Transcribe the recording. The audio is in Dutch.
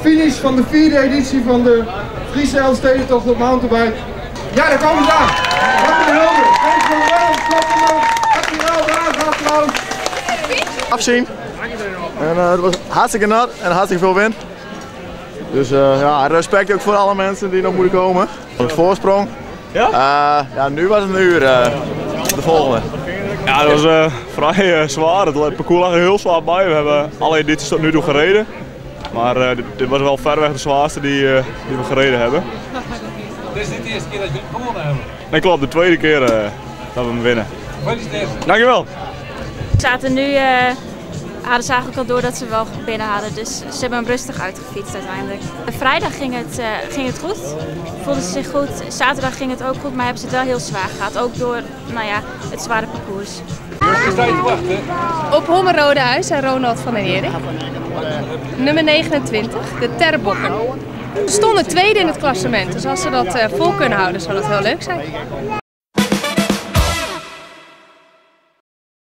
finish van de 4e editie van de Friese Elfstedentocht op mountainbike. Ja, daar komen ze aan. Wat een helder. Applaus. Afzien. En het was hartstikke nat en hartstikke veel wind. Dus ja, respect ook voor alle mensen die nog moeten komen. Het voorsprong. Ja? Ja, nu was het een uur. De volgende. Ja, dat was vrij zwaar. Het parcours lag er heel zwaar bij. We hebben alle edities tot nu toe gereden. Maar dit was wel verreweg de zwaarste die we gereden hebben. Dit is niet de eerste keer dat jullie gewonnen hebben. Nee, klopt, de tweede keer dat we hem winnen. Gefeliciteerd. Dankjewel. We zaten nu, hadden ze eigenlijk al door dat ze wel binnen hadden, dus ze hebben hem rustig uitgefietst uiteindelijk. Vrijdag ging het goed, voelden ze zich goed. Zaterdag ging het ook goed, maar hebben ze het wel heel zwaar gehad, ook door het zware parcours. Sta je te wachten? Op Homme Rodehuis en Ronald van den Erik. Nummer 29, de Terbokken. Ze stonden tweede in het klassement, dus als ze dat vol kunnen houden zou dat heel leuk zijn.